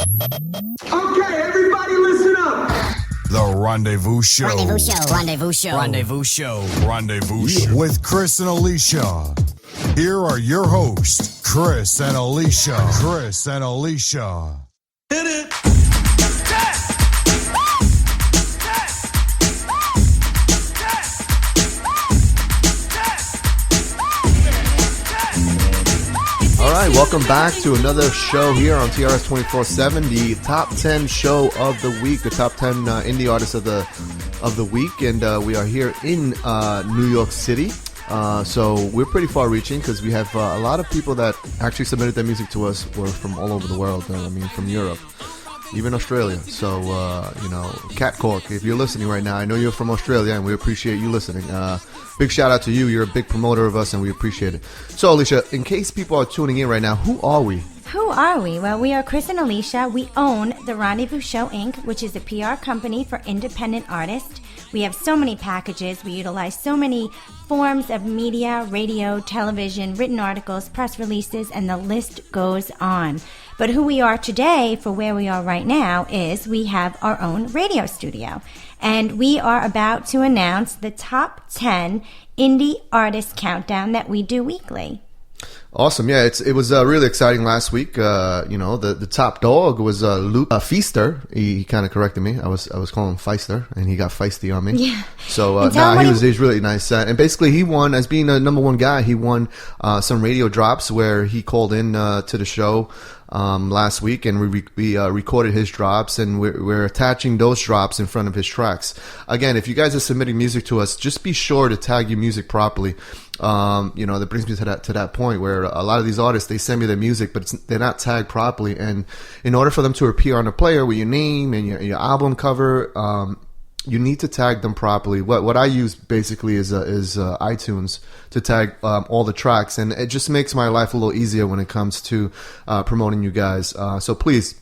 Okay, everybody listen up. The Rendezvous Show. Rendezvous Show. Rendezvous Show. Rendezvous Show. Rendezvous Show. With Cris and Alysia. Here are your hosts, Cris and Alysia. Cris and Alysia. Hit it. All right, welcome back to another show here on TRS 24/7, the top 10 show of the week, the top 10 indie artists of the week, and we are here in New York City. So we're pretty far-reaching because we have a lot of people that actually submitted their music to us were from all over the world. From Europe, even Australia. So Cat Cork, if you're listening right now, I know you're from Australia, and we appreciate you listening. Big shout out to you. You're a big promoter of us, and we appreciate it. So, Alysia, in case people are tuning in right now, who are we? Who are we? Well, we are Cris and Alysia. We own The Rendezvous Show, Inc., which is a PR company for independent artists. We have so many packages. We utilize so many forms of media, radio, television, written articles, press releases, and the list goes on. But who we are today, for where we are right now, is we have our own radio studio. And we are about to announce the top 10 indie artist countdown that we do weekly. Awesome. Yeah, it was really exciting last week. The top dog was Luke Feaster. He kind of corrected me. I was calling him Feister, and he got feisty on me. Yeah. So he's really nice. And basically, he won as being a number one guy. He won some radio drops where he called in to the show last week, and we recorded his drops, and we're attaching those drops in front of his tracks. Again, if you guys are submitting music to us, just be sure to tag your music properly. That brings me to that point where a lot of these artists, they send me their music, but they're not tagged properly. And in order for them to appear on the player with your name and your album cover, you need to tag them properly. What I use basically is iTunes to tag all the tracks, and it just makes my life a little easier when it comes to promoting you guys. So please,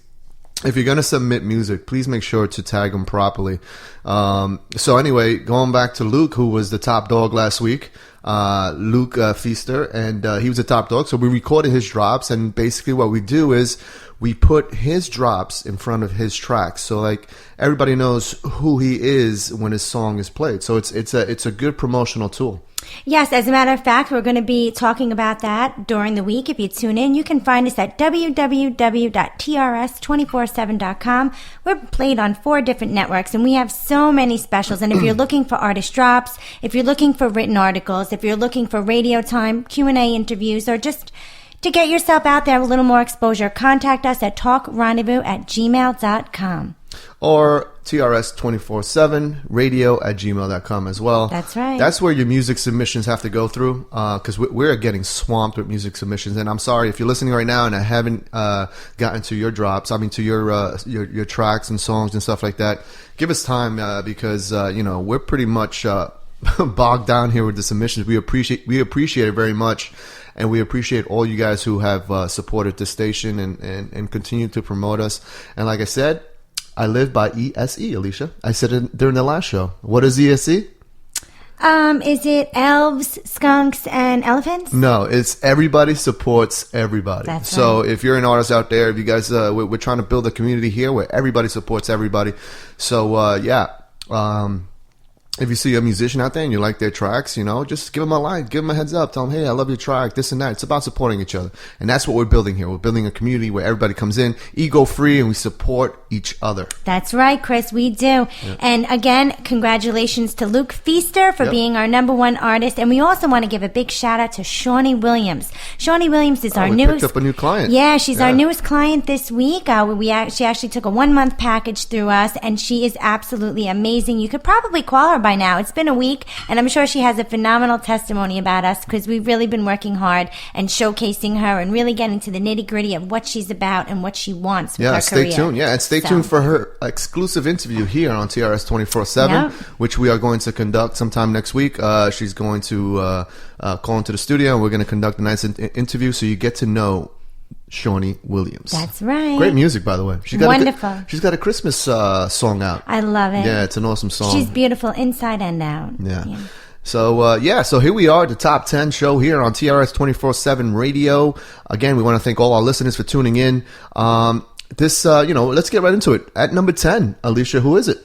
if you're going to submit music, please make sure to tag them properly. So anyway, going back to Luke, who was the top dog last week, Luke Feaster, and he was the top dog. So we recorded his drops, and basically what we do is we put his drops in front of his tracks, so like everybody knows who he is when his song is played. So it's a good promotional tool. Yes, as a matter of fact, we're going to be talking about that during the week. If you tune in, you can find us at www.trs247.com. We're played on 4 different networks, and we have so many specials. And if you're looking for artist drops, if you're looking for written articles, if you're looking for radio time, Q&A interviews, or just to get yourself out there, a little more exposure, contact us at talkrendezvous@gmail.com. Or TRS247radio@gmail.com as well. That's right. That's where your music submissions have to go through, because we're getting swamped with music submissions. And I'm sorry if you're listening right now and I haven't gotten to your drops. I mean, to your tracks and songs and stuff like that. Give us time because we're pretty much bogged down here with the submissions. We appreciate it very much. And we appreciate all you guys who have supported this station and continue to promote us. And like I said, I live by ESE, Alysia. I said it during the last show. What is ESE? Is it elves, skunks, and elephants? No, it's everybody supports everybody. That's so right. If you're an artist out there, if you guys, we're trying to build a community here where everybody supports everybody. So, if you see a musician out there and you like their tracks, just give them a like, give them a heads up, tell them, hey, I love your track, this and that. It's about supporting each other. And that's what we're building here. We're building a community where everybody comes in, ego-free, and we support each other. That's right, Cris, we do. Yep. And again, congratulations to Luke Feaster for being our number one artist. And we also want to give a big shout out to Shawnee Williams. Shawnee Williams is our newest... picked up a new client. Yeah, she's our newest client this week. She actually took a 1-month package through us, and she is absolutely amazing. You could probably call her by now. It's been a week, and I'm sure she has a phenomenal testimony about us because we've really been working hard and showcasing her and really getting to the nitty-gritty of what she's about and what she wants with her career. Stay tuned. Yeah, and stay tuned for her exclusive interview here on TRS 24/7, which we are going to conduct sometime next week. She's going to call into the studio, and we're going to conduct a nice interview so you get to know Shawnee Williams. That's right. Great music, by the way. Wonderful. She's got a Christmas song out. I love it. Yeah, it's an awesome song. She's beautiful inside and out. Yeah. So, so here we are, the Top 10 show here on TRS 24/7 Radio. Again, we want to thank all our listeners for tuning in. this, let's get right into it. At number 10, Alysia, who is it?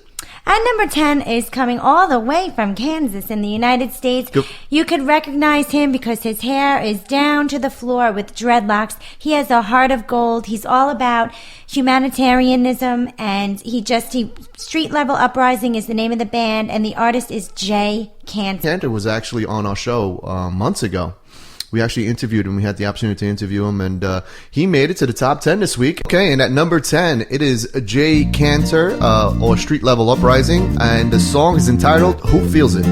At number 10 is coming all the way from Kansas in the United States. Yep. You could recognize him because his hair is down to the floor with dreadlocks. He has a heart of gold. He's all about humanitarianism, and he Street Level Uprising is the name of the band, and the artist is Jay Cantor. Cantor was actually on our show months ago. We actually interviewed him. We had the opportunity to interview him, and he made it to the top 10 this week. Okay, and at number 10, it is Jay Cantor, or Street Level Uprising, and the song is entitled Who Feels It?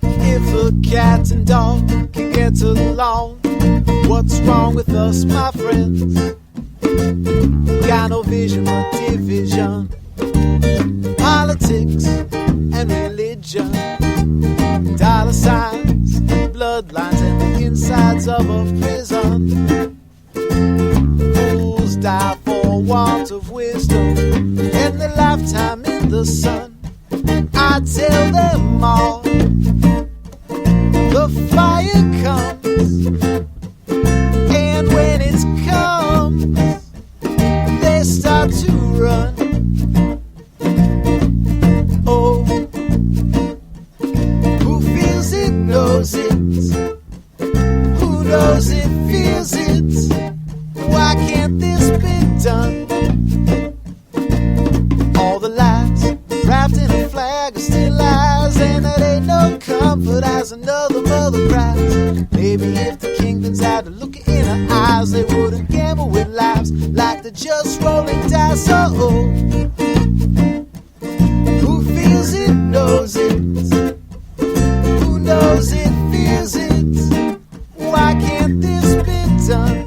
If a cat and dog can get along, what's wrong with us, my friends? Got no vision but division, politics and religion, dollar signs, bloodlines, and the insides of a prison. Fools die for want of wisdom and their lifetime in the sun. I tell them all, the fire comes, and when it comes, they start to run. Oh, who feels it knows it. Who knows it feels it. Why can't this be done? All the lies wrapped in a flag are still lies, and it ain't no comfort as another mother cries. Maybe if the kingdoms had to look in her eyes, they wouldn't gamble with lives like they're just rolling dice. Oh, who feels it knows it. Who knows it feels it. Why can't this be done?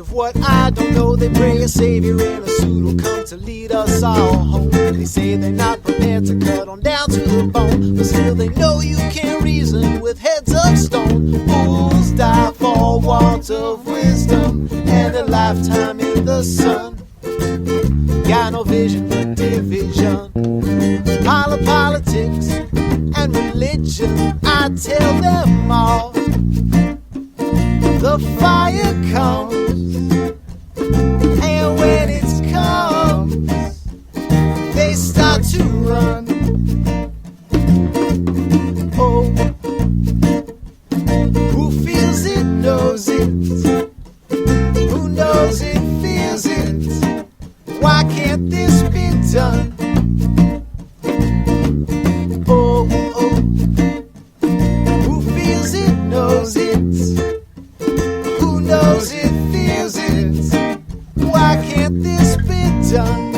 What I don't know, they pray a savior in a suit will come to lead us all home. They say they're not prepared to cut on down to the bone, but still they know you can't reason with heads of stone. Fools die for want of wisdom and a lifetime in the sun. Got no vision but division, politics and religion. I tell them all, the fire comes, and when it comes, they start to run. Oh, who feels it knows it. Who knows it feels it. Why can't this be done? Oh, oh, who feels it knows it. Who knows it feels it. Why can't this be done?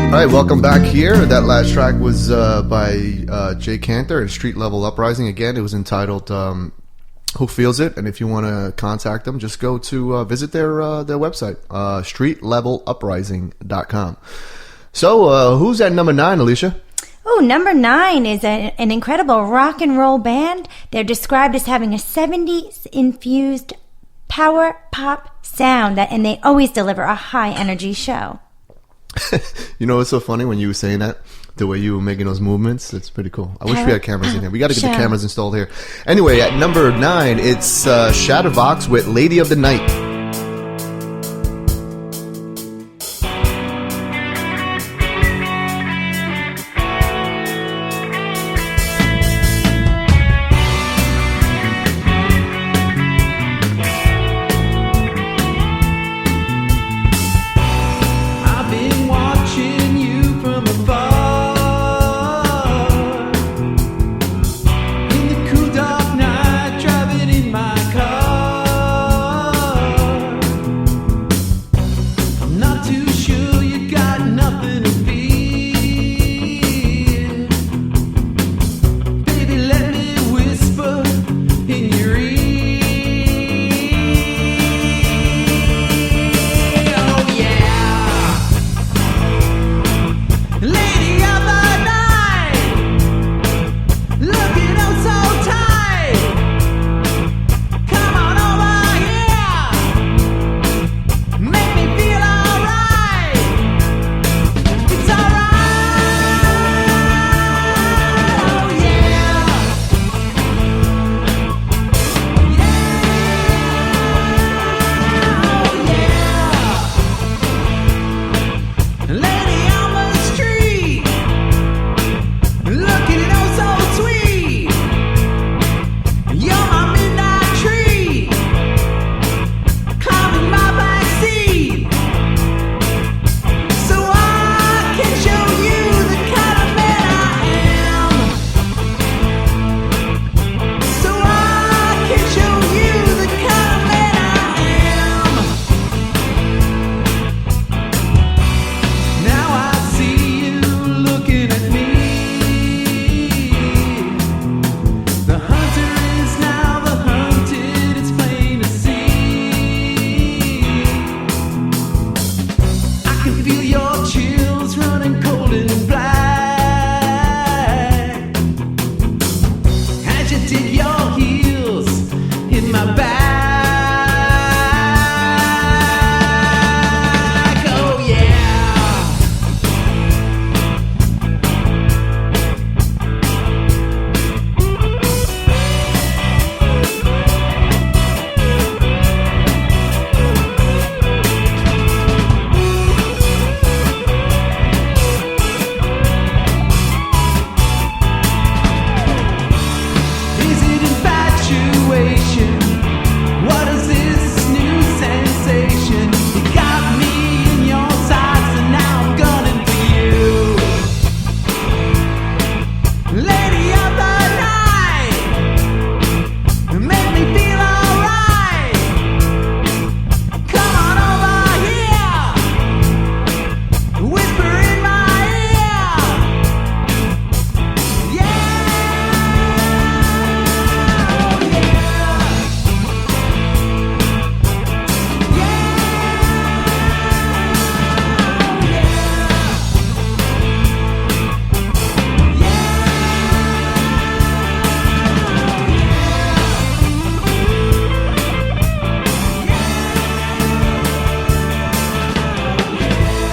All right, welcome back here. That last track was by Jay Cantor and Street Level Uprising. Again, it was entitled Who Feels It? And if you want to contact them, just go to visit their website, streetleveluprising.com. So, who's at number 9, Alysia? Oh, number 9 is an incredible rock and roll band. They're described as having a 70s infused power pop sound, and they always deliver a high energy show. You know, it's so funny when you were saying that, the way you were making those movements. It's pretty cool. I wish we had cameras in here. We got to get the cameras installed here. Anyway, at number 9, it's Shatterbox with Lady of the Night.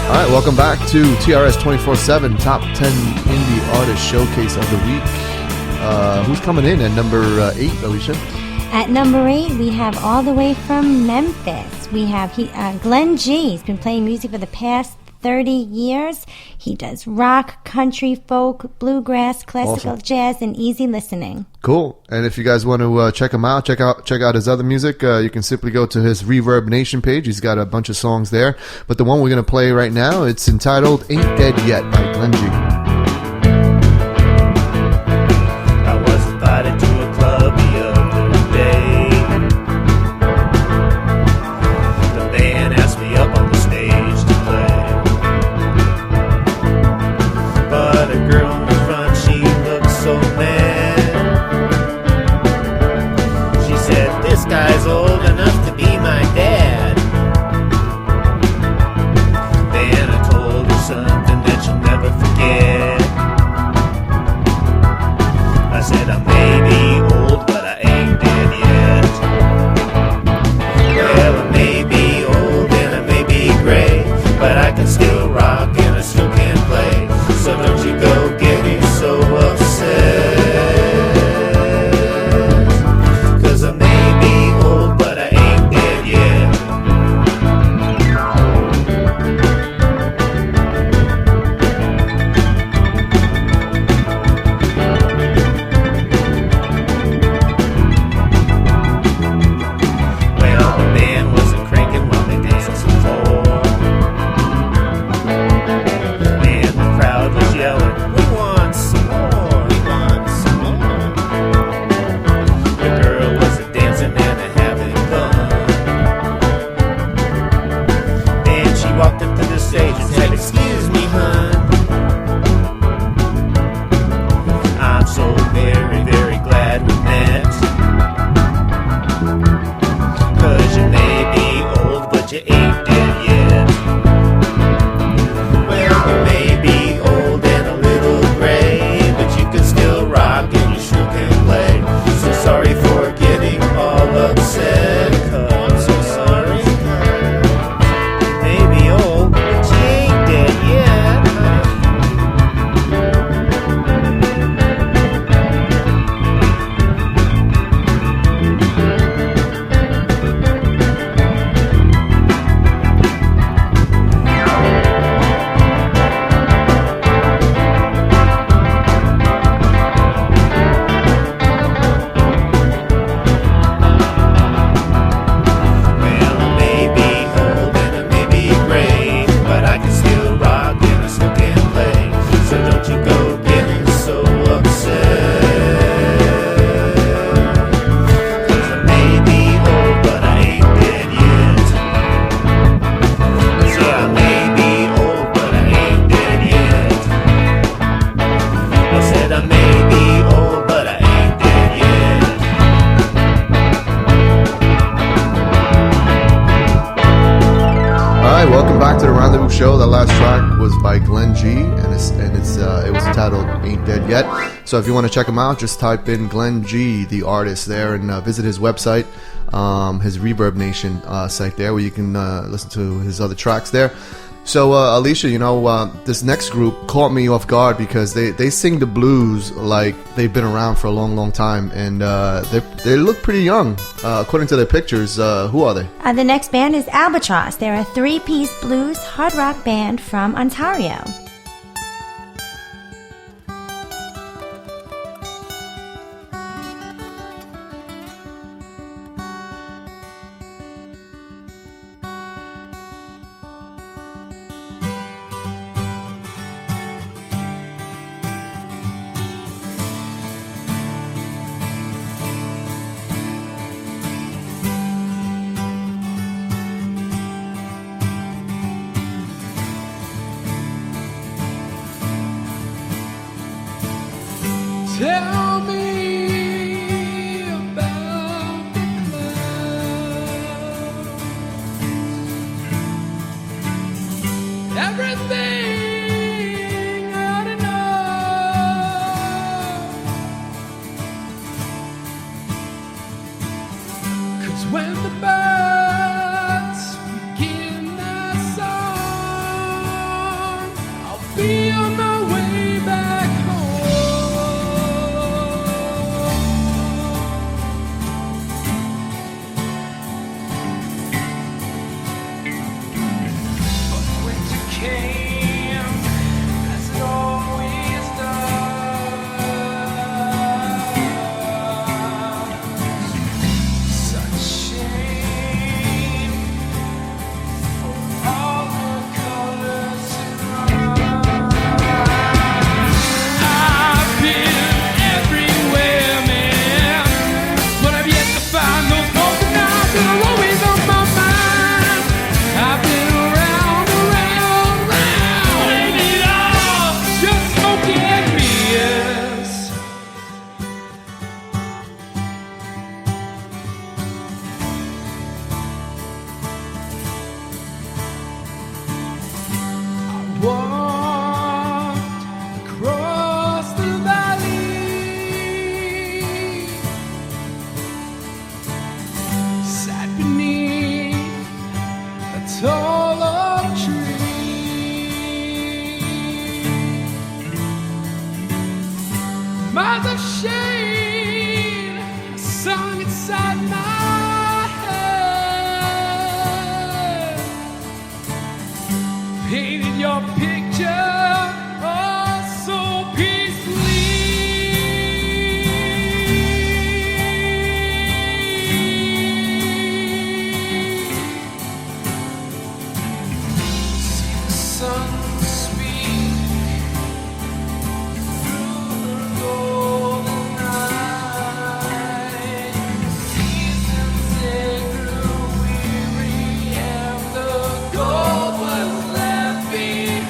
All right, welcome back to TRS 24/7 Top 10 Indie Artist Showcase of the Week. Who's coming in at number 8, Alysia? At number 8, we have all the way from Memphis. We have Glenn G. He's been playing music for the past 30 years. He does rock, country, folk, bluegrass, classical, jazz, and easy listening. Cool. And if you guys want to check him out, check out his other music, you can simply go to his Reverb Nation page. He's got a bunch of songs there. But the one we're going to play right now, it's entitled Ain't Dead Yet by Glenn G. I was invited to a club the other day. The band asked me up on the stage to play. But a girl in the front, she looked so mad. She said, "This guy's old enough to be my dad." Then I told her something that she'll never forget. I said, "I may be old, but I ain't dead yet." Well, I may be old and I may be gray, but I can still rock and I still can play. So don't you go getting so upset. 'Cause I may be old, but I ain't dead yet. Well, the band wasn't cranking while they danced the floor. And the crowd was yelling, "We want some more, we want some more." The girl wasn't dancing and having fun. Then she walked up to the stage and said, "Excuse me, hun. I'm so very, very glad we met. 'Cause you may be old, but you ain't dead yet. Well, you may be old and a little gray, but you can still rock and you sure can play. So sorry for getting all upset. 'Cause I'm so sorry. You may be old, but you ain't dead yet." Well, I may be old and I may be gray, but I can still rock and I still can play. So don't you go getting so upset. 'Cause I may be old, but I ain't dead yet. See, I may be old, but I ain't dead yet. I said I may be old, but I ain't dead yet. All right, welcome back to the Rendezvous Show. That last track was by Glenn G, and it was entitled "Ain't Dead Yet." So if you want to check him out, just type in Glenn G, the artist, there, and visit his website, his Reverb Nation site there, where you can listen to his other tracks there. So Alysia, this next group caught me off guard because they sing the blues like they've been around for a long, long time, and they look pretty young according to their pictures. Who are they? The next band is Albatross. They're a 3-piece blues hard rock band from Ontario. Tell me about the clouds. Everything I ought to know. 'Cause when the birds begin their song, tall oak tree. Miles of shade sung inside my head. Painted your picture oh so peacefully. See the sun speak through the golden night. Seasons they grew weary and the gold was left behind.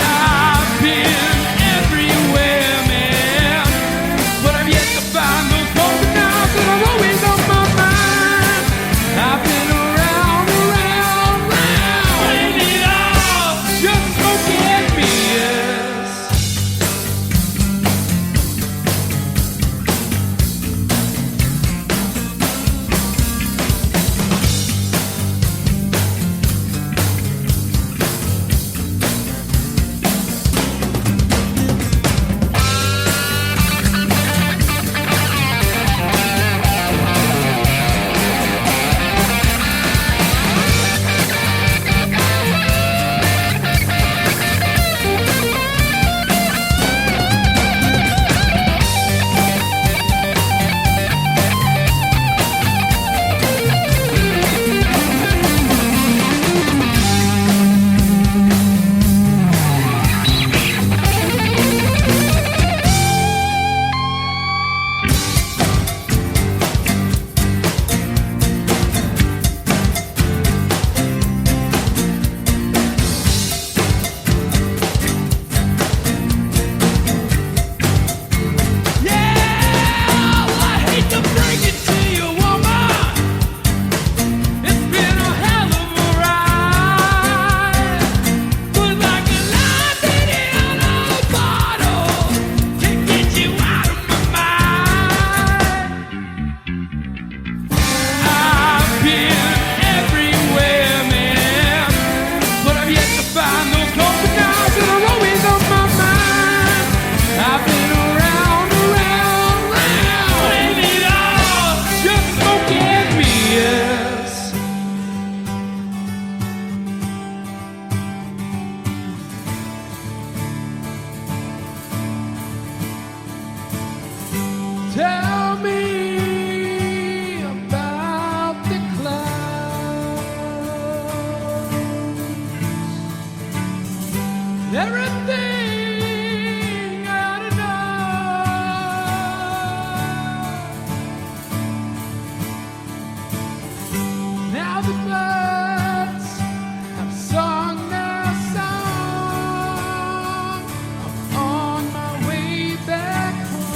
I've been everywhere, man, but I've yet to find those golden eyes that are always on my mind. I've been around, playing it off, just smoking envious. Tell me about the clouds. Everything I ought to know. Now the birds have sung their song. I'm on my way back home.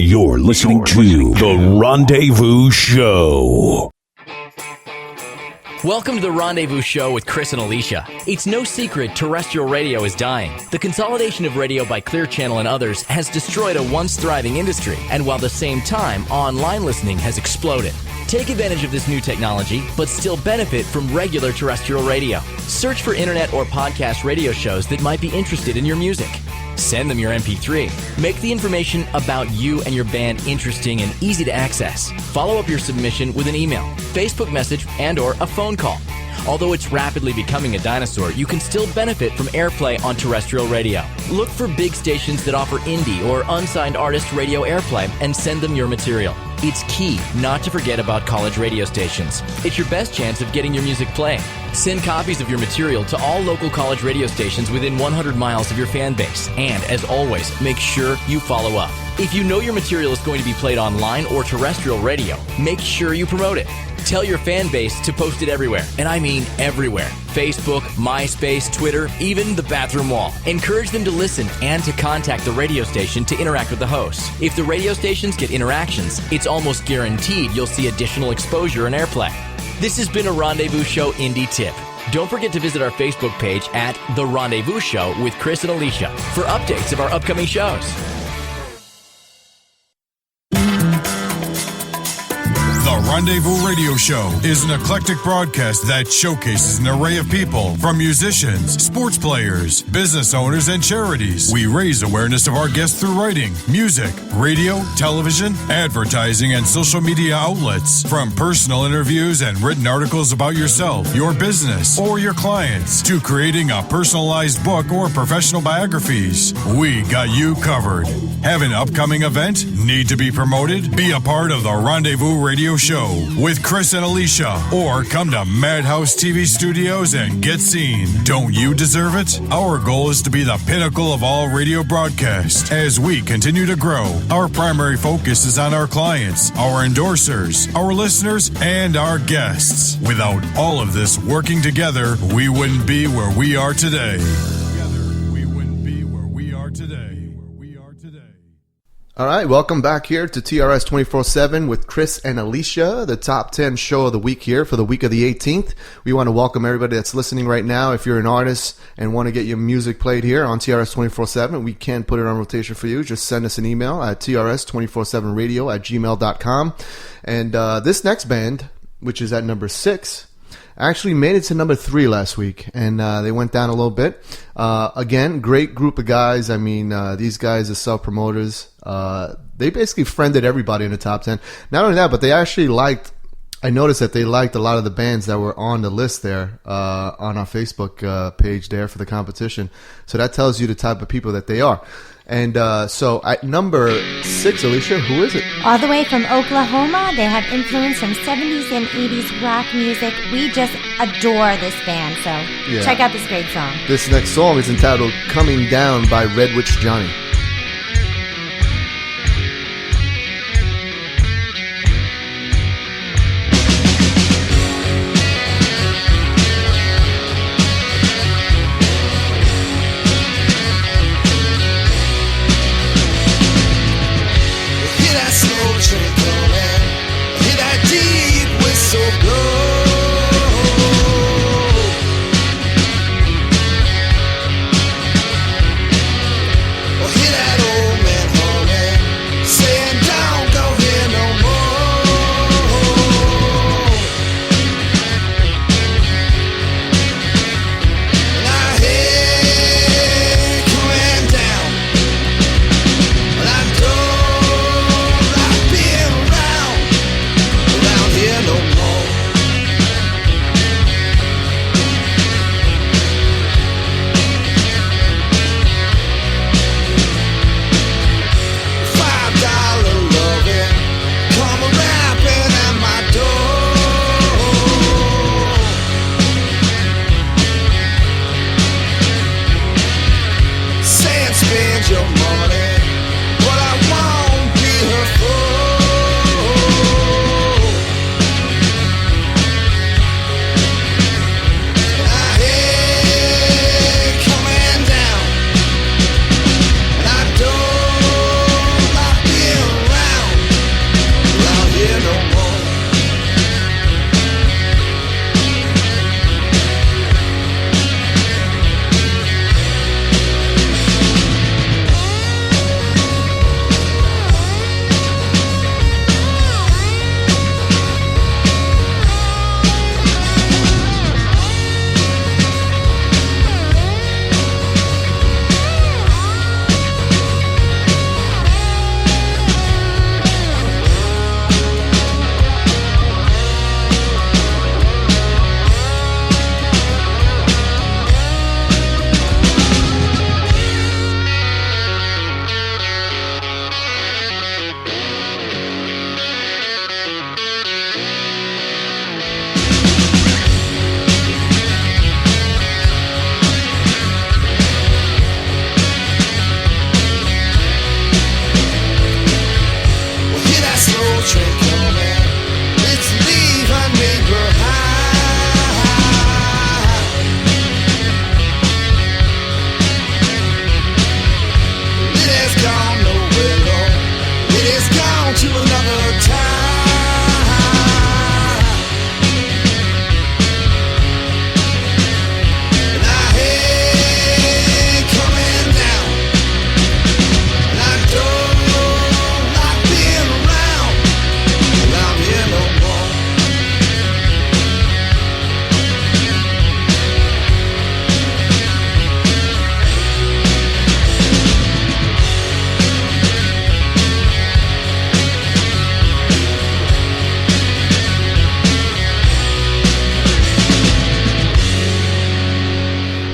You're listening to The Rendezvous Show. Welcome to The Rendezvous Show with Cris and Alysia. It's no secret terrestrial radio is dying. The consolidation of radio by Clear Channel and others has destroyed a once thriving industry, and while at the same time, online listening has exploded. Take advantage of this new technology, but still benefit from regular terrestrial radio. Search for internet or podcast radio shows that might be interested in your music. Send them your MP3. Make the information about you and your band interesting and easy to access. Follow up your submission with an email, Facebook message, and or a phone call. Although it's rapidly becoming a dinosaur, you can still benefit from airplay on terrestrial radio. Look for big stations that offer indie or unsigned artist radio airplay and send them your material. It's key not to forget about college radio stations. It's your best chance of getting your music playing. Send copies of your material to all local college radio stations within 100 miles of your fan base. And as always, make sure you follow up. If you know your material is going to be played online or terrestrial radio, make sure you promote it. Tell your fan base to post it everywhere, and I mean everywhere. Facebook, MySpace, Twitter, even the bathroom wall. Encourage them to listen and to contact the radio station to interact with the hosts. If the radio stations get interactions, it's almost guaranteed you'll see additional exposure and airplay. This has been a Rendezvous Show Indie Tip. Don't forget to visit our Facebook page at The Rendezvous Show with Cris and Alysia for updates of our upcoming shows. The Rendezvous Radio Show is an eclectic broadcast that showcases an array of people, from musicians, sports players, business owners, and charities. We raise awareness of our guests through writing, music, radio, television, advertising, and social media outlets. From personal interviews and written articles about yourself, your business, or your clients, to creating a personalized book or professional biographies, we got you covered. Have an upcoming event? Need to be promoted? Be a part of the Rendezvous Radio Show with Cris and Alysia, or come to Madhouse TV Studios and get seen. Don't you deserve it? Our goal is to be the pinnacle of all radio broadcast. As we continue to grow, our primary focus is on our clients, our endorsers, our listeners, and our guests. Without all of this working together, we wouldn't be where we are today. All right, welcome back here to TRS 24/7 with Cris and Alysia, the top 10 show of the week here for the week of the 18th. We want to welcome everybody that's listening right now. If you're an artist and want to get your music played here on TRS 24/7, we can put it on rotation for you. Just send us an email at trs247radio@gmail.com. And this next band, which is at number 6, actually made it to number 3 last week, and they went down a little bit. Again, great group of guys. I mean, these guys are self-promoters. They basically friended everybody in the top 10. Not only that, but they actually I noticed that they liked a lot of the bands that were on the list there on our Facebook page there for the competition. So that tells you the type of people that they are. And so at number 6, Alysia, who is it? All the way from Oklahoma, they have influence from 70s and 80s rock music. We just adore this band, so check out this great song. This next song is entitled Coming Down by Red Witch Johnny. Well,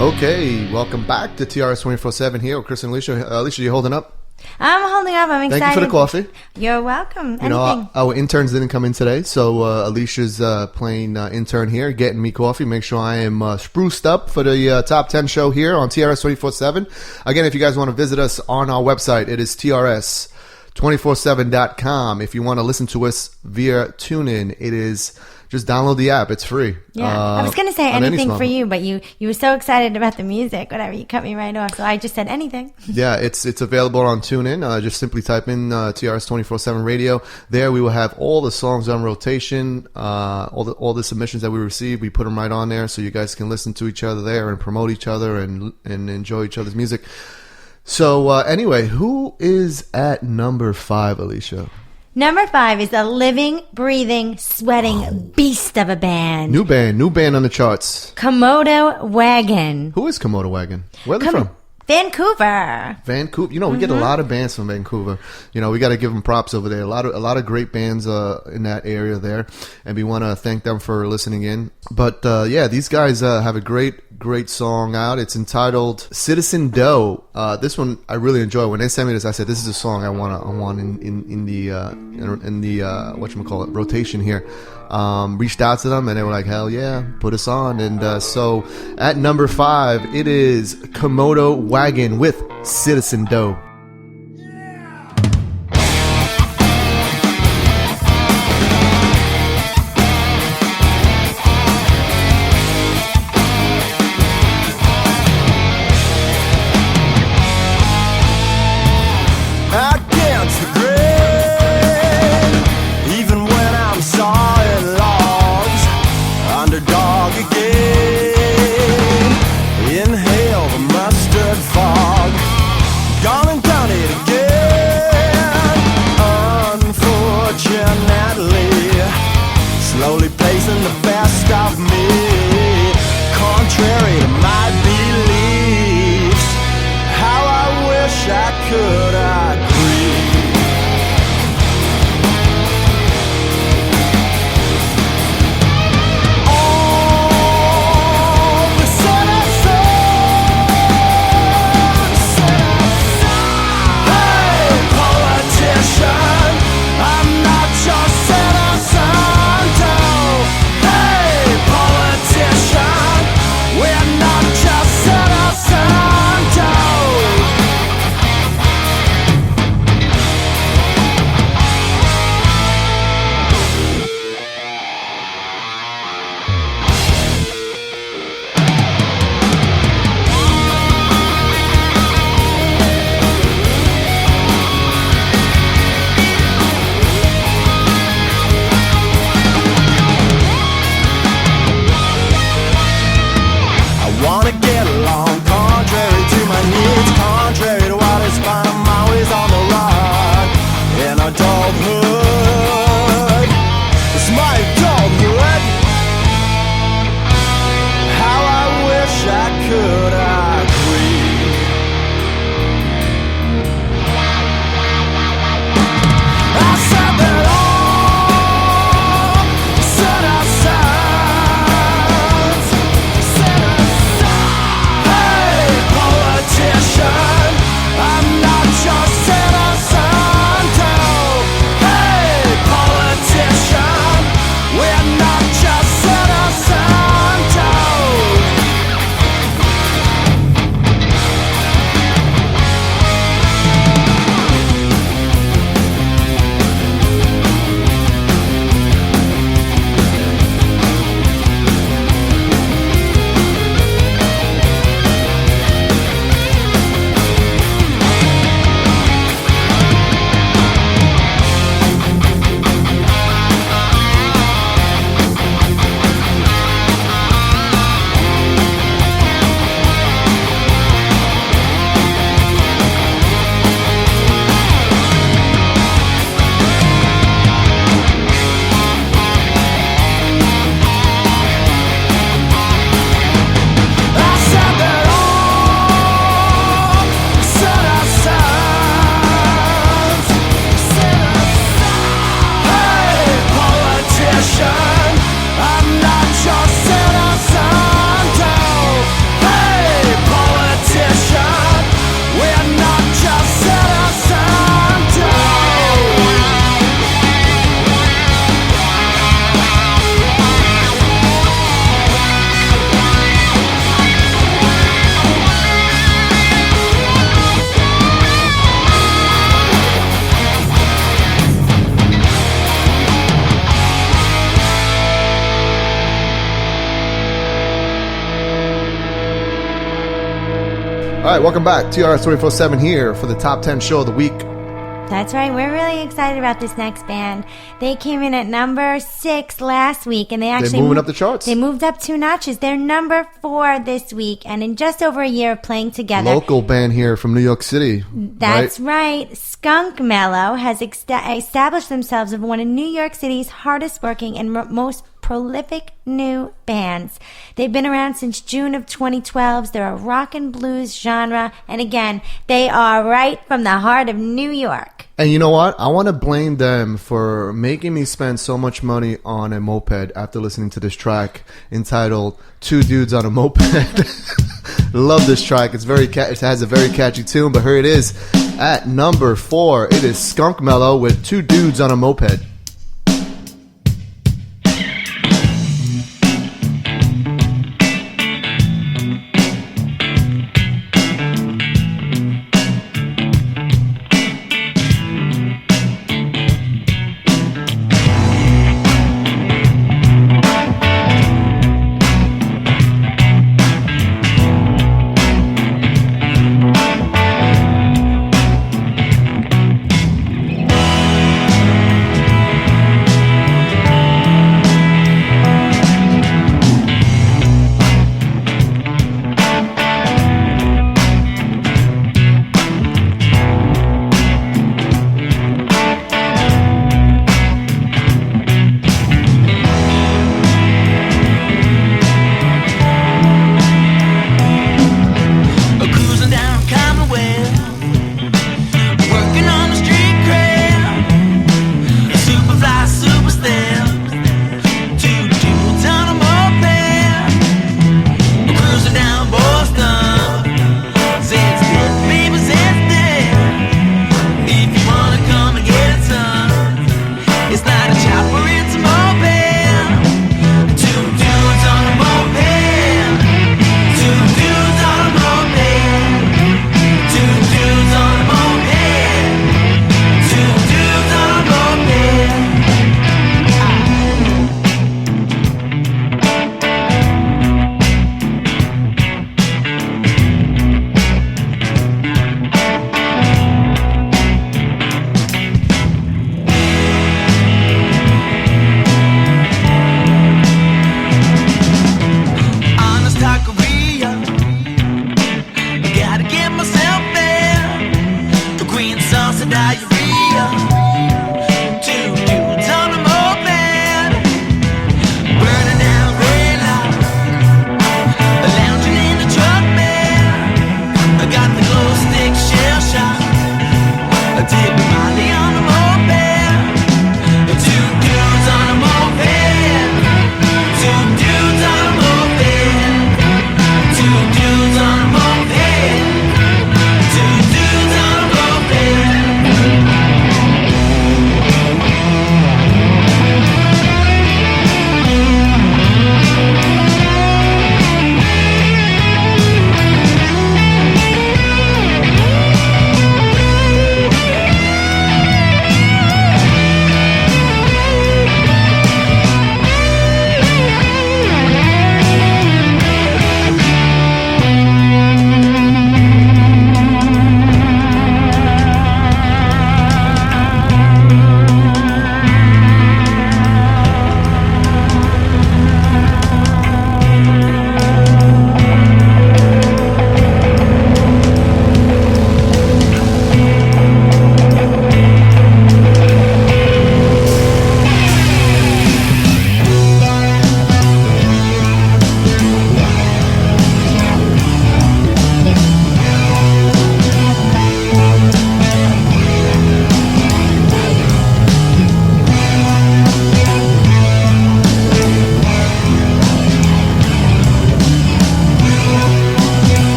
Okay, welcome back to TRS 24/7 here with Cris and Alysia. Alysia, you holding up? I'm holding up. I'm excited. Thank you for the coffee. You're welcome. You know, our interns didn't come in today, so Alicia's playing intern here, getting me coffee. Make sure I am spruced up for the top 10 show here on TRS 24/7. Again, if you guys want to visit us on our website, it is TRS247.com. If you want to listen to us via TuneIn, it is just download the app. It's free. Yeah, I was going to say anything for you, but you were so excited about the music, whatever. You cut me right off, so I just said anything. Yeah, it's available on TuneIn. Just simply type in TRS 24/7 Radio. There we will have all the songs on rotation, all the submissions that we receive. We put them right on there, so you guys can listen to each other there and promote each other and enjoy each other's music. So anyway, who is at number 5, Alysia? Number 5 is a living, breathing, sweating beast of a band. New band on the charts. Komodo Wagon. Who is Komodo Wagon? Where are they from? Vancouver. You know, we get a lot of bands from Vancouver. You know, we got to give them props over there. A lot of great bands in that area there, and we want to thank them for listening in. But yeah, these guys have a great song out. It's entitled "Citizen Doe." This one I really enjoy. When they sent me this, I said, "This is a song I want in the whatchamacallit rotation here." Reached out to them and they were like, hell yeah, put us on. And so at number 5, it is Komodo Wagon with Citizen Doe. Against the grain, even when I'm sawing logs, underdog again. Inhale the mustard fog, gone and All right, welcome back. TRS 24/7 here for the top 10 show of the week. That's right. We're really excited about this next band. They came in at number 6 last week, and they're moving up the charts. They moved up 2 notches. They're number 4 this week, and in just over a year of playing together. Local band here from New York City. That's right. Skunk Mellow has established themselves as one of New York City's hardest working and most prolific new bands. They've been around since June of 2012. They're a rock and blues genre, and again, they are right from the heart of New York. And you know what? I want to blame them for making me spend so much money on a moped after listening to this track entitled Two Dudes on a Moped. Love this track. It's it has a very catchy tune, but here it is at number 4. It is Skunk Mellow with Two Dudes on a Moped.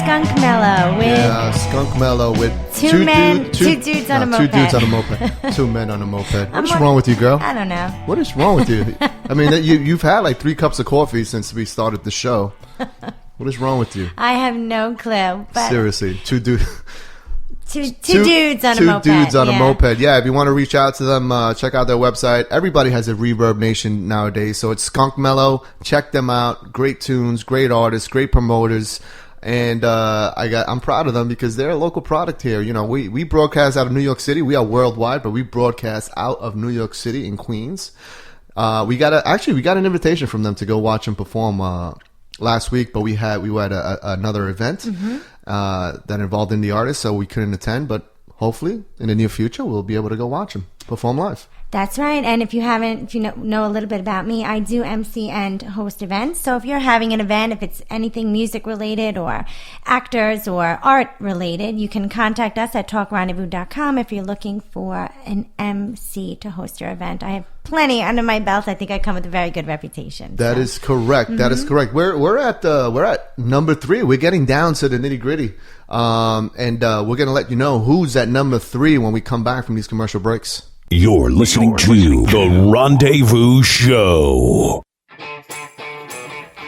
Skunk Mellow with Skunk Mellow with two dudes on a moped. 2 dudes on a moped. 2 men on a moped. What's I'm wrong with you, girl? I don't know. What is wrong with you? I mean, you've had like 3 cups of coffee since we started the show. What is wrong with you? I have no clue. But Seriously, two dudes on a moped. 2 dudes on a moped. Yeah, if you want to reach out to them, check out their website. Everybody has a Reverb Nation nowadays, so it's Skunk Mellow. Check them out. Great tunes, great artists, great promoters. And I'm proud of them because they're a local product here. You know, we broadcast out of New York City. We are worldwide, but we broadcast out of New York City in Queens. We got an invitation from them to go watch them perform last week, but we had another event that involved indie artists, so we couldn't attend. But hopefully, in the near future, we'll be able to go watch them perform live. That's right. And if you know a little bit about me, I do MC and host events. So if you're having an event, if it's anything music related or actors or art related, you can contact us at talkrendezvous.com if you're looking for an MC to host your event. I have plenty under my belt. I think I come with a very good reputation. That is correct. Mm-hmm. That is correct. We're at number 3. We're getting down to the nitty gritty. And we're going to let you know who's at number 3 when we come back from these commercial breaks. You're listening to The Rendezvous Show.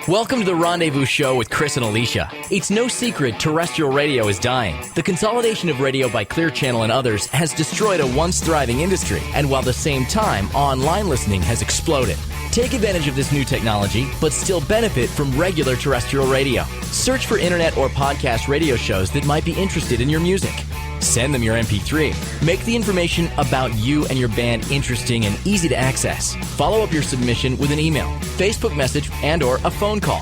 Welcome to The Rendezvous Show with Cris and Alysia. It's no secret terrestrial radio is dying. The consolidation of radio by Clear Channel and others has destroyed a once thriving industry, and while at the same time, online listening has exploded. Take advantage of this new technology, but still benefit from regular terrestrial radio. Search for internet or podcast radio shows that might be interested in your music. Send them your MP3. Make the information about you and your band interesting and easy to access. Follow up your submission with an email, Facebook message, and or a phone call.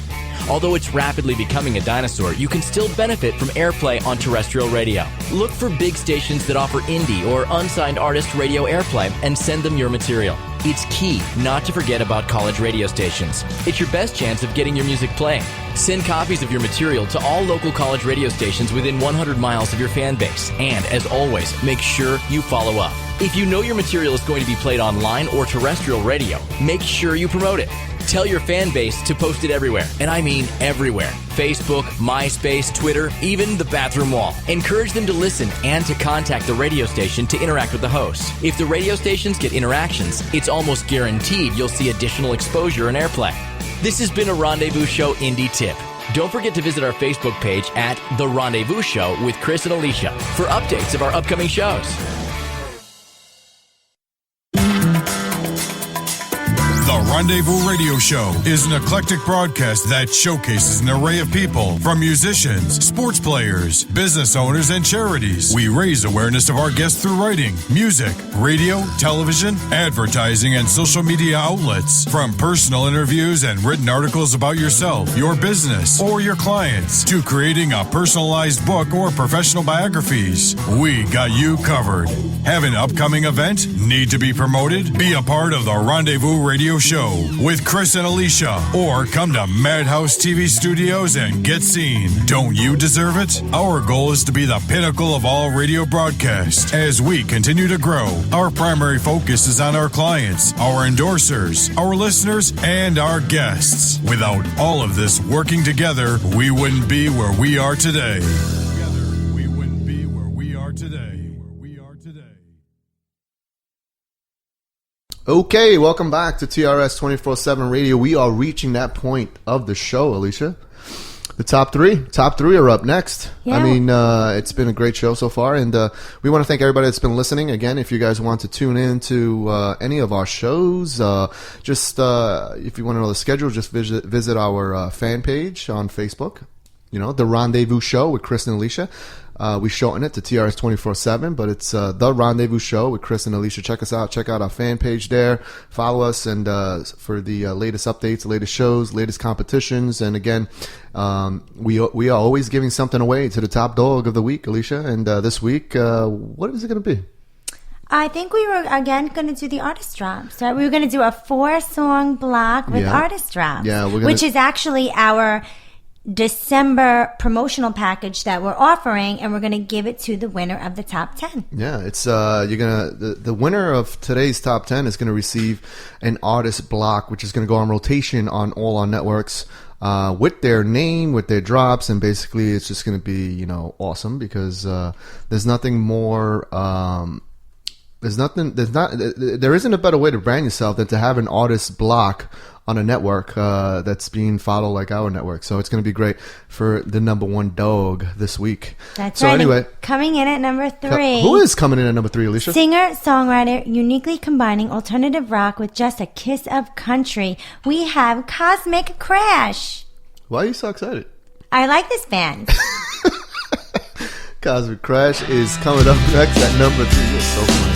Although it's rapidly becoming a dinosaur, you can still benefit from airplay on terrestrial radio. Look for big stations that offer indie or unsigned artist radio airplay and send them your material. It's key not to forget about college radio stations. It's your best chance of getting your music playing. Send copies of your material to all local college radio stations within 100 miles of your fan base. And, as always, make sure you follow up. If you know your material is going to be played online or terrestrial radio, make sure you promote it. Tell your fan base to post it everywhere, and I mean everywhere. Facebook, MySpace, Twitter, even the bathroom wall. Encourage them to listen and to contact the radio station to interact with the hosts. If the radio stations get interactions, it's almost guaranteed you'll see additional exposure and airplay. This has been a Rendezvous Show Indie Tip. Don't forget to visit our Facebook page at The Rendezvous Show with Cris and Alysia for updates of our upcoming shows. The Rendezvous Radio Show is an eclectic broadcast that showcases an array of people, from musicians, sports players, business owners, and charities. We raise awareness of our guests through writing, music, radio, television, advertising, and social media outlets. From personal interviews and written articles about yourself, your business, or your clients, to creating a personalized book or professional biographies, we got you covered. Have an upcoming event? Need to be promoted? Be a part of the Rendezvous Radio Show with Cris and Alysia, or come to Madhouse TV Studios and get seen. Don't you deserve it? Our goal is to be the pinnacle of all radio broadcast. As we continue to grow, our primary focus is on our clients, our endorsers, our listeners, and our guests. Without all of this working together, we wouldn't be where we are today. Okay, welcome back to TRS 24/7 Radio. We are reaching that point of the show, Alysia. The top three are up next. Yeah. I mean, it's been a great show so far, and we want to thank everybody that's been listening. Again, if you guys want to tune in to any of our shows, if you want to know the schedule, just visit our fan page on Facebook. You know, The Rendezvous Show with Cris and Alysia. We shorten it to TRS 24/7, but it's The Rendezvous Show with Cris and Alysia. Check us out. Check out our fan page there. Follow us and for the latest updates, the latest shows, latest competitions. And again, we are always giving something away to the top dog of the week, Alysia. And this week, what is it going to be? I think we were, again, going to do the artist drops. Right? We were going to do a 4-song block with artist drops, which is actually our December promotional package that we're offering, and we're going to give it to the winner of the top 10. Yeah, it's the winner of today's top 10 is going to receive an artist block, which is going to go on rotation on all our networks. with their name, with their drops, and basically it's just going to be, awesome because there's nothing more. There isn't a better way to brand yourself than to have an artist block on a network that's being followed like our network. So it's going to be great for the number one dog this week. That's so right. Anyway, And coming in at number 3. Who is coming in at number 3, Alysia? Singer, songwriter, uniquely combining alternative rock with just a kiss of country. We have Cosmic Crash. Why are you so excited? I like this band. Cosmic Crash is coming up next at number 3. It's so funny.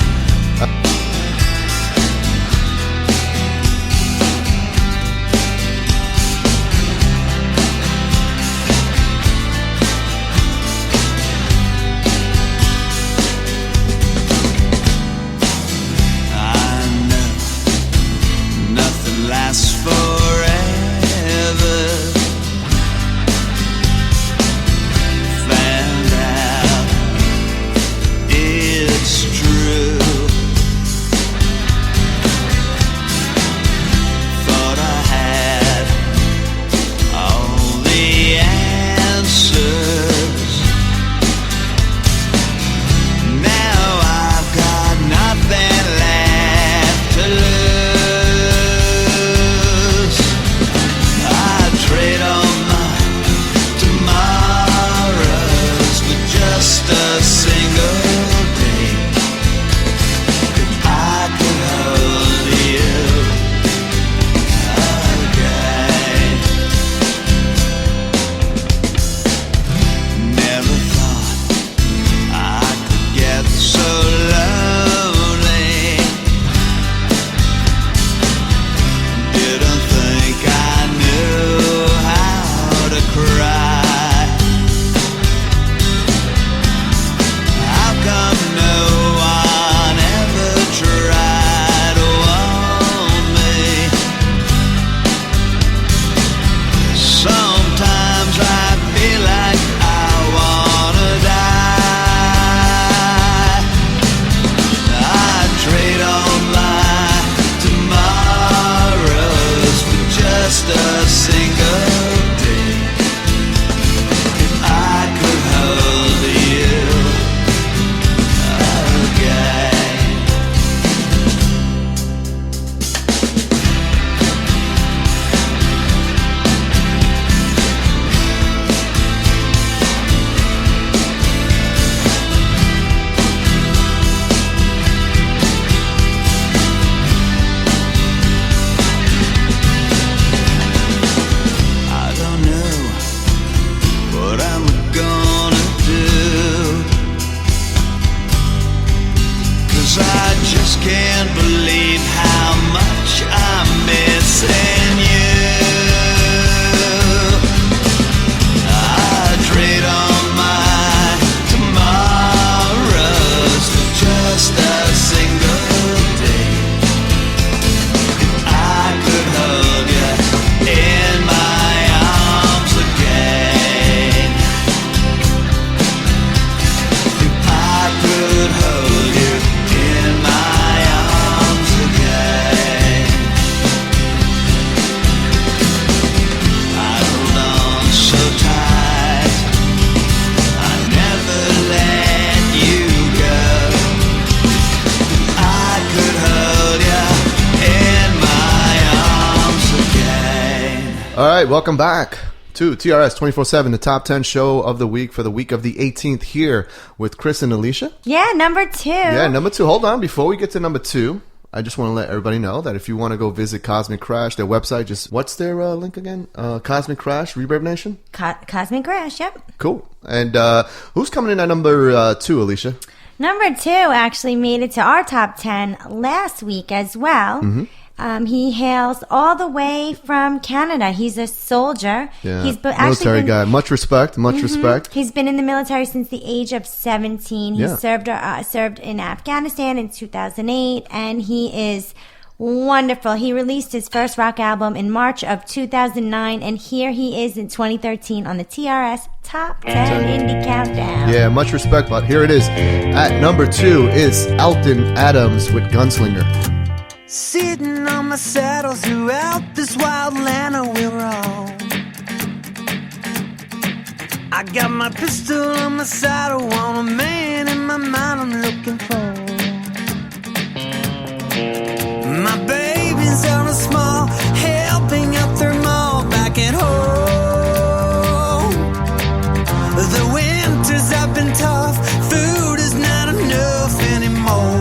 All right, welcome back to TRS 24/7, the top 10 show of the week for the week of the 18th here with Cris and Alysia. Yeah, number 2. Yeah, number 2. Hold on. Before we get to number 2, I just want to let everybody know that if you want to go visit Cosmic Crash, their website, just what's their link again? Cosmic Crash, Reverb Nation? Cosmic Crash, yep. Cool. And who's coming in at number 2, Alysia? Number 2 actually made it to our top 10 last week as well. Mm-hmm. He hails all the way from Canada. He's a soldier. Yeah, He's military guy. Much respect. Much respect. He's been in the military since the age of 17. He Yeah. served in Afghanistan in 2008, and he is wonderful. He released his first rock album in March of 2009, and here he is in 2013 on the TRS Top 10 Indie Countdown. Yeah, much respect, but here it is. At number 2 is Elton Adams with Gunslinger. Sitting on my saddle throughout this wild land I will roam. I got my pistol on my side, I want a man in my mind I'm looking for. My babies are small, helping out their mom back at home. The winters have been tough, food is not enough anymore.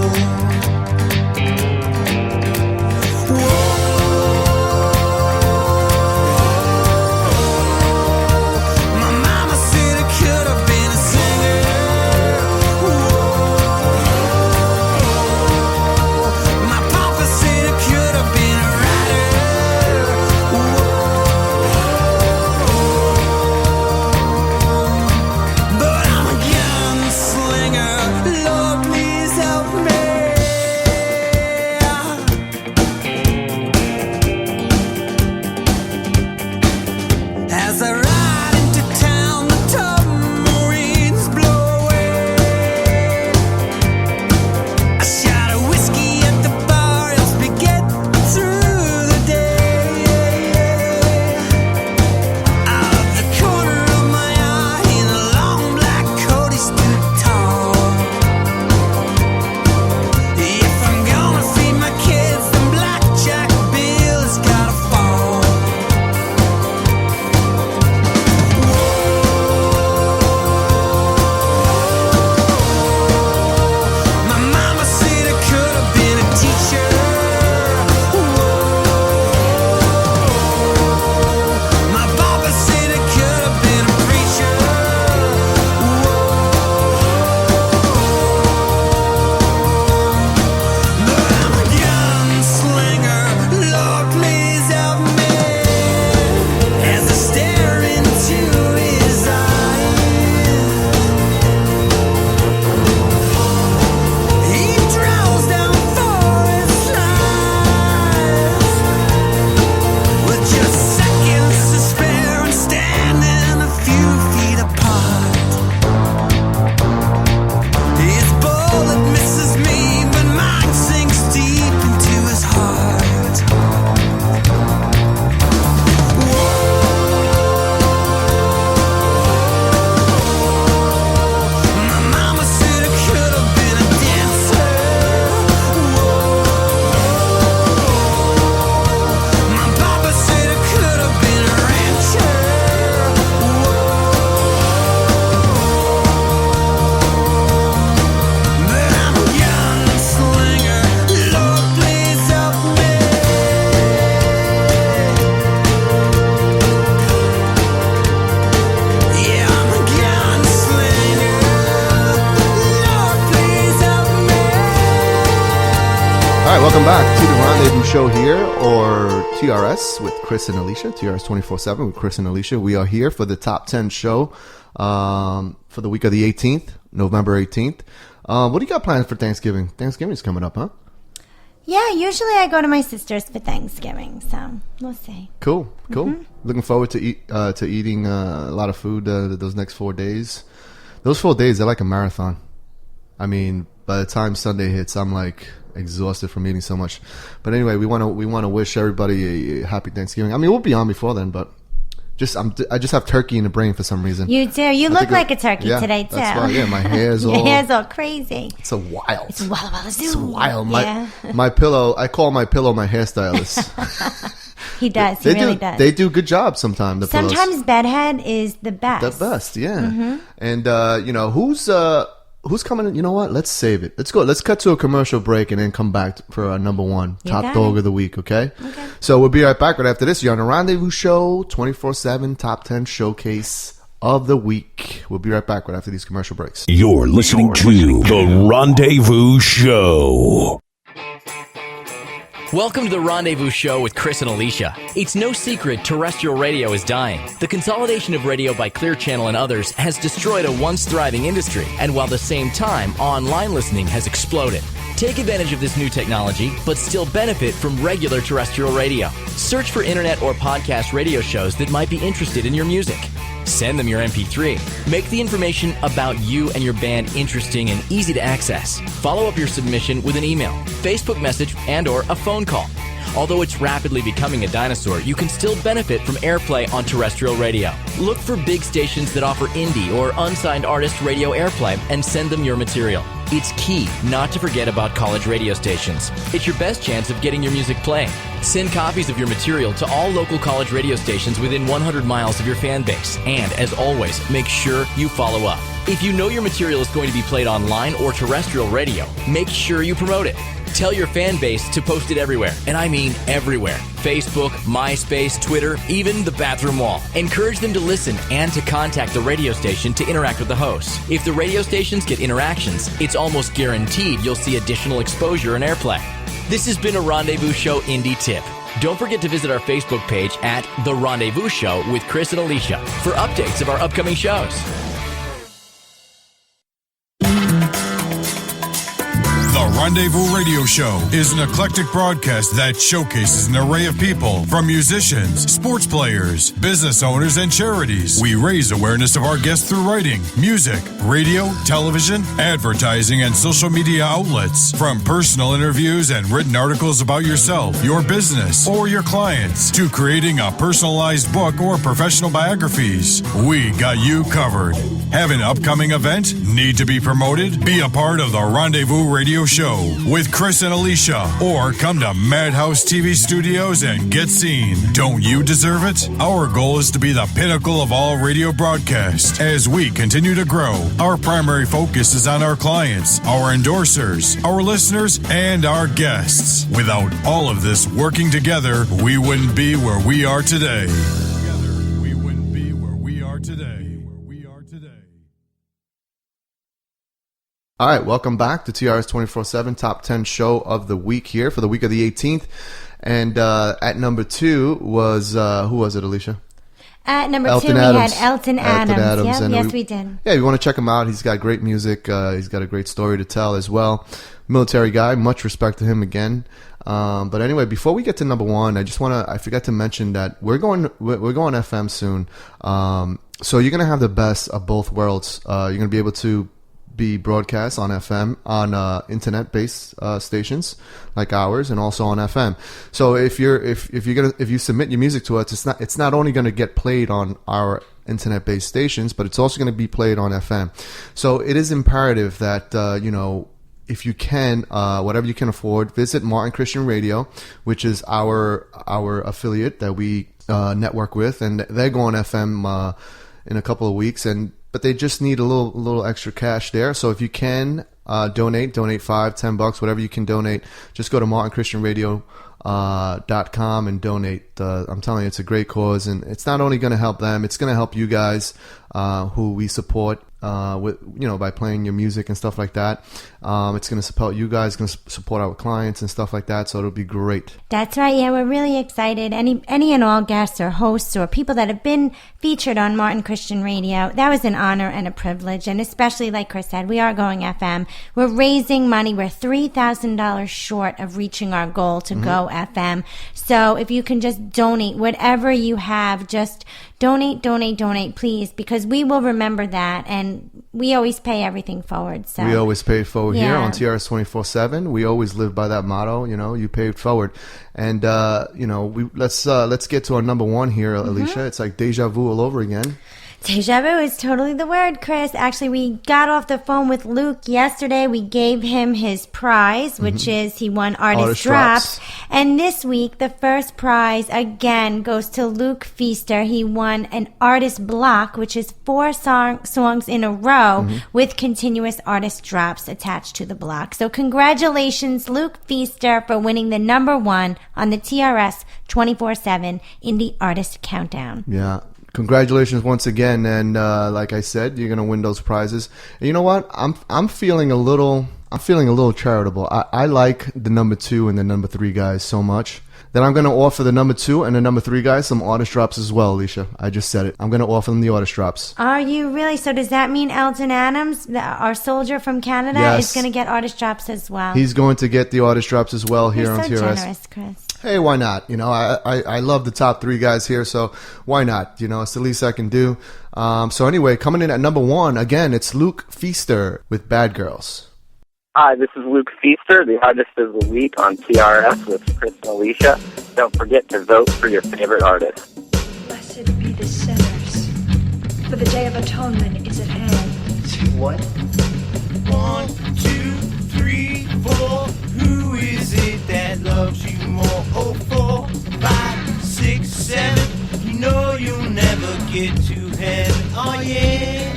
Welcome back to the Rendezvous Show here, or TRS with Cris and Alysia. TRS 24/7 with Cris and Alysia. We are here for the top 10 show for the week of the 18th, November 18th. What do you got planned for Thanksgiving? Thanksgiving's coming up, huh? Yeah, usually I go to my sister's for Thanksgiving, so we'll see. Cool. Looking forward to eating a lot of food those next 4 days. Those 4 days, they're like a marathon. I mean, by the time Sunday hits, I'm like exhausted from eating so much. But anyway, we want to wish everybody a happy Thanksgiving. I mean, we'll be on before then, but I just have turkey in the brain for some reason. You do. You look like a turkey today too. That's why. Yeah, my hair's all. Your hair's all crazy. It's a wild. It's wild. It's wild. Yeah. My pillow. I call my pillow my hairstylist. He does. He really does. They do good job sometimes. Sometimes bedhead is the best. The best, yeah. Mm-hmm. And who's coming in? You know what? Let's save it. Let's go. Let's cut to a commercial break and then come back for our number one top dog of the week, okay? Okay. So we'll be right back right after this. You're on the Rendezvous Show, 24/7 top 10 showcase of the week. We'll be right back right after these commercial breaks. You're listening to the Rendezvous Show. Welcome to the Rendezvous Show with Cris and Alysia. It's no secret terrestrial radio is dying. The consolidation of radio by Clear Channel and others has destroyed a once thriving industry, and while at the same time, online listening has exploded. Take advantage of this new technology, but still benefit from regular terrestrial radio. Search for internet or podcast radio shows that might be interested in your music. Send them your MP3. Make the information about you and your band interesting and easy to access. Follow up your submission with an email, Facebook message, and or a phone call. Although it's rapidly becoming a dinosaur, you can still benefit from airplay on terrestrial radio. Look for big stations that offer indie or unsigned artist radio airplay and send them your material. It's key not to forget about college radio stations. It's your best chance of getting your music playing. Send copies of your material to all local college radio stations within 100 miles of your fan base. And, as always, make sure you follow up. If you know your material is going to be played online or terrestrial radio, make sure you promote it. Tell your fan base to post it everywhere, and I mean everywhere. Facebook, MySpace, Twitter, even the bathroom wall. Encourage them to listen and to contact the radio station to interact with the hosts. If the radio stations get interactions, it's almost guaranteed you'll see additional exposure and airplay. This has been a Rendezvous Show Indie Tip. Don't forget to visit our Facebook page at The Rendezvous Show with Cris and Alysia for updates of our upcoming shows. The Rendezvous Radio Show is an eclectic broadcast that showcases an array of people, from musicians, sports players, business owners, and charities. We raise awareness of our guests through writing, music, radio, television, advertising, and social media outlets. From personal interviews and written articles about yourself, your business, or your clients, to creating a personalized book or professional biographies, we got you covered. Have an upcoming event? Need to be promoted? Be a part of the Rendezvous Radio Show with Cris and Alysia, or come to Madhouse TV Studios and get seen. Don't you deserve it? Our goal is to be the pinnacle of all radio broadcasts. As we continue to grow, our primary focus is on our clients, our endorsers, our listeners, and our guests. Without all of this working together, we wouldn't be where we are today. All right, welcome back to TRS 24/7 Top 10 Show of the Week here for the week of the 18th. And at number 2 was, who was it, Alicia? At number Elton 2, Adams. we had Elton Adams. Yep, And yes, we did. Yeah, you want to check him out. He's got great music. He's got a great story to tell as well. Military guy. Much respect to him again. But anyway, before we get to number 1, I forgot to mention that we're going FM soon. So you're going to have the best of both worlds. You're going to be able to be broadcast on FM, on internet-based stations like ours, and also on FM. So if you submit your music to us, it's not only going to get played on our internet-based stations, but it's also going to be played on FM. So it is imperative that if you can, whatever you can afford, visit Martin Christian Radio, which is our affiliate that we network with, and they're going FM in a couple of weeks, but they just need a little extra cash there. So if you can donate $5-10, whatever you can donate, just go to martinchristianradio.com and donate. I'm telling you, it's a great cause, and it's not only going to help them, it's going to help you guys who we support by playing your music and stuff like that. It's going to support you guys, going to support our clients and stuff like that, so it'll be great. That's right. Yeah, we're really excited. Any and all guests or hosts or people that have been featured on Martin Christian Radio, that was an honor and a privilege. And especially, like Cris said, we are going FM. We're raising money. We're $3,000 short of reaching our goal to go FM. So if you can just donate whatever you have, just donate, please, because we will remember that, and we always pay everything forward. So we always pay it forward here on TRS 24/7. We always live by that motto. You pay it forward, and let's get to our number 1 here, Alysia. It's like deja vu all over again. Deja vu is totally the word, Cris. Actually, we got off the phone with Luke yesterday. We gave him his prize, which is he won Artist Drops. And this week, the first prize, again, goes to Luke Feaster. He won an Artist Block, which is 4 songs in a row with continuous Artist Drops attached to the block. So congratulations, Luke Feaster, for winning the number 1 on the TRS 24/7 Indie Artist Countdown. Yeah. Congratulations once again, and like I said, you're gonna win those prizes. And you know what? I'm feeling a little charitable. I like the number 2 and the number 3 guys so much that I'm gonna offer the number 2 and the number 3 guys some Artist Drops as well, Alysia. I just said it. I'm gonna offer them the Artist Drops. Are you really? So does that mean Elton Adams, our soldier from Canada, is gonna get Artist Drops as well? He's going to get the Artist Drops as well here on TRS. You're so generous, Cris. Hey, why not? I love the top 3 guys here, so why not? It's the least I can do. So anyway, coming in at number 1, again, it's Luke Feaster with Bad Girls. Hi, this is Luke Feaster, the Artist of the Week on TRS with Cris and Alysia. Don't forget to vote for your favorite artist. Blessed be the sinners, for the Day of Atonement is at hand. What? 1, 2, 3, 4. Who is it that loves you more? Oh, 4, 5, 6, 7. You know you'll never get to heaven. Oh yeah,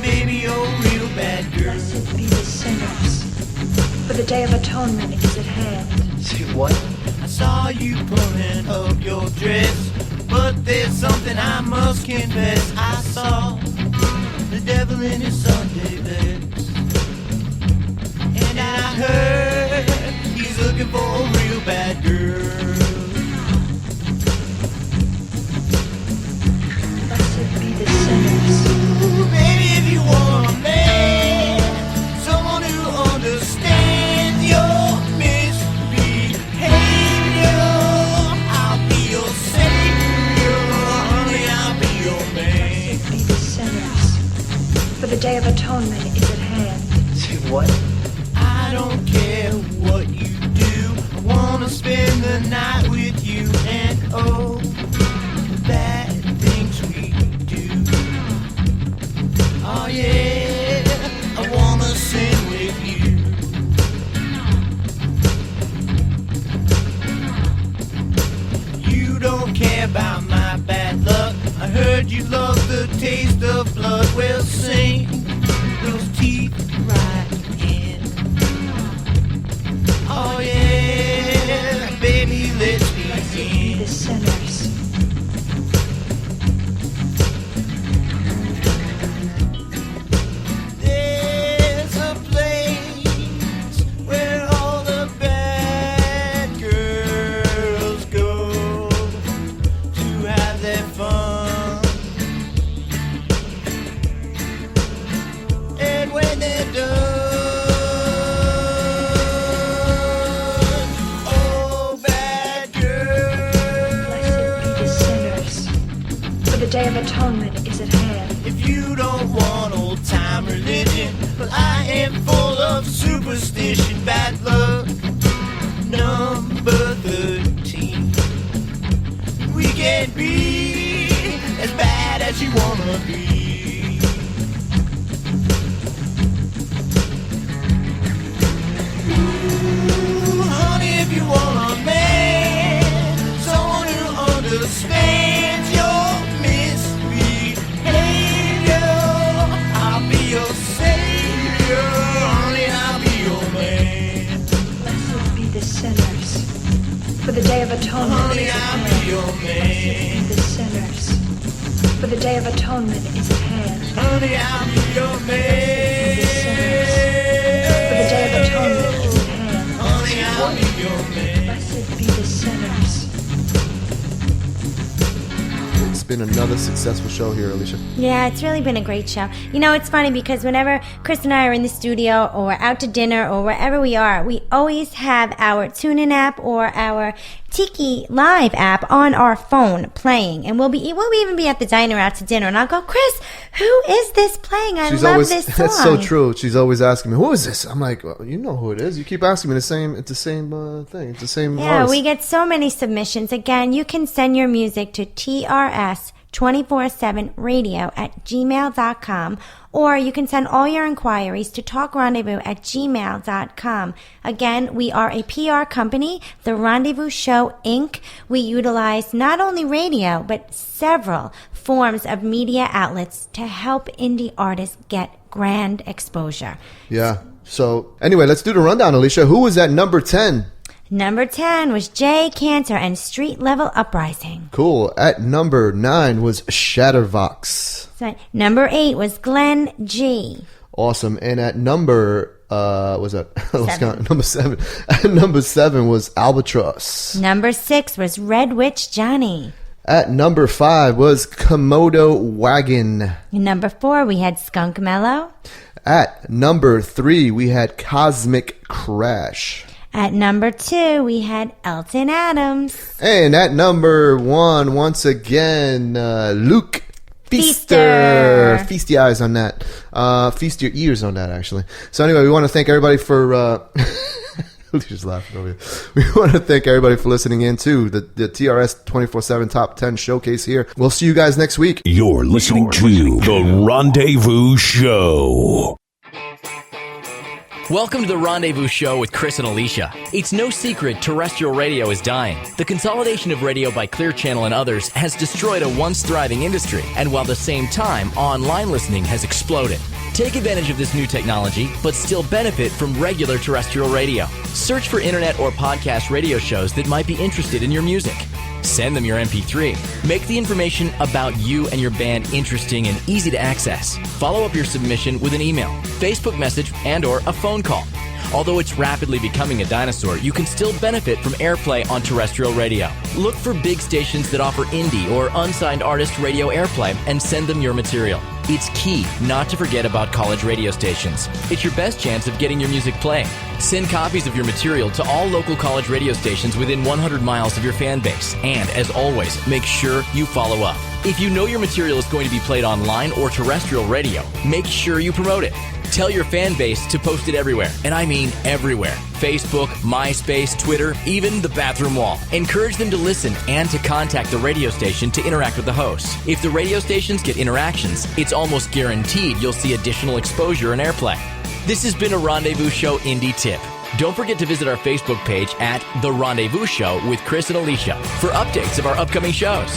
baby, you're a real bad girl. Blessed be the sinners, for the Day of Atonement is at hand. Say what? I saw you pulling up your dress, but there's something I must confess. I saw the devil in his Sunday best, and I heard he's looking for a real bad girl. Blessed be the sinners. Ooh, baby, if you want a man, someone who understands your misbehavior, I'll be your savior, honey, I'll be your man. Blessed be the sinners, for the Day of Atonement is at hand. Say what? I don't care what you do, I wanna spend the night with you, and oh, the bad things we do. Oh yeah, I wanna sing with you. You don't care about my bad luck, I heard you love the taste of blood. Well, sing those teeth right in. Oh yeah, baby, let's Blessed be begin. the sinners. There's a place where all the bad girls go to have their fun. And when they're done, oh bad girl, Blessed be the sinners, for the Day of Atonement is at hand. if you don't want old time religion, well, I am full of superstition. Bad luck, number 13. We can be as bad as you wanna be. Ooh, honey, if you want a man, someone who understands your misbehavior, I'll be your savior, honey, I'll be your man. Blessed be the sinners, for the Day of Atonement Honey, is at I'll hand. be your Blessed man. be the sinners, for the Day of Atonement is at hand. Honey, I'll be your man. The sinners, for the Day of Atonement is at hand. Honey, I'll be your man. Blessed be the sinners. It's been another successful show here, Alysia. Yeah, it's really been a great show. You know, it's funny because whenever Cris and I are in the studio or out to dinner or wherever we are, we always have our TuneIn app or our Tiki Live app on our phone playing, and we'll even be at the diner out to dinner, and I'll go, Cris, who is this playing? I She's love always, this song. that's so true. She's always asking me, who is this? I'm like, well, you know who it is. You keep asking me it's the same thing. It's the same Yeah, artist. we get so many submissions. Again, you can send your music to TRS 24/7radio at gmail.com, or you can send all your inquiries to talkrendezvous@gmail.com. Again, we are a PR company, The Rendezvous Show, Inc. We utilize not only radio, but several forms of media outlets to help indie artists get grand exposure. Yeah. So, anyway, let's do the rundown, Alysia. Who was at number 10? Number 10 was Jay Cantor and Street Level Uprising. Cool. At number 9 was Shattervox. So, number 8 was Glenn G. Awesome. And at number was that Seven. number 7? At number 7 was Albatross. Number 6 was Red Witch Johnny. At number 5 was Komodo Wagon. Number 4 we had Skunk Mellow. At number 3 we had Cosmic Crash. At number 2 we had Elton Adams. And at number 1, once again, Luke Feaster. Feast your eyes on that. Feast your ears on that, actually. So anyway, we want to thank everybody for... Alicia's laughing over here. We want to thank everybody for listening in to the TRS 24/7 Top 10 Showcase here. We'll see you guys next week. You're listening to The Rendezvous Show. Welcome to the Rendezvous Show with Cris and Alysia. It's no secret terrestrial radio is dying. The consolidation of radio by Clear Channel and others has destroyed a once thriving industry, and while at the same time, online listening has exploded. Take advantage of this new technology, but still benefit from regular terrestrial radio. Search for internet or podcast radio shows that might be interested in your music. Send them your MP3. Make the information about you and your band interesting and easy to access. Follow up your submission with an email, Facebook message, and/or a phone call. Although it's rapidly becoming a dinosaur, you can still benefit from airplay on terrestrial radio. Look for big stations that offer indie or unsigned artist radio airplay and send them your material. It's key not to forget about college radio stations. It's your best chance of getting your music playing. Send copies of your material to all local college radio stations within 100 miles of your fan base. And, as always, make sure you follow up. If you know your material is going to be played online or terrestrial radio, make sure you promote it. Tell your fan base to post it everywhere, and I mean everywhere. Facebook, MySpace, Twitter, even the bathroom wall. Encourage them to listen and to contact the radio station to interact with the hosts. If the radio stations get interactions, it's almost guaranteed you'll see additional exposure and airplay. This has been a Rendezvous Show Indie Tip. Don't forget to visit our Facebook page at The Rendezvous Show with Cris and Alysia for updates of our upcoming shows.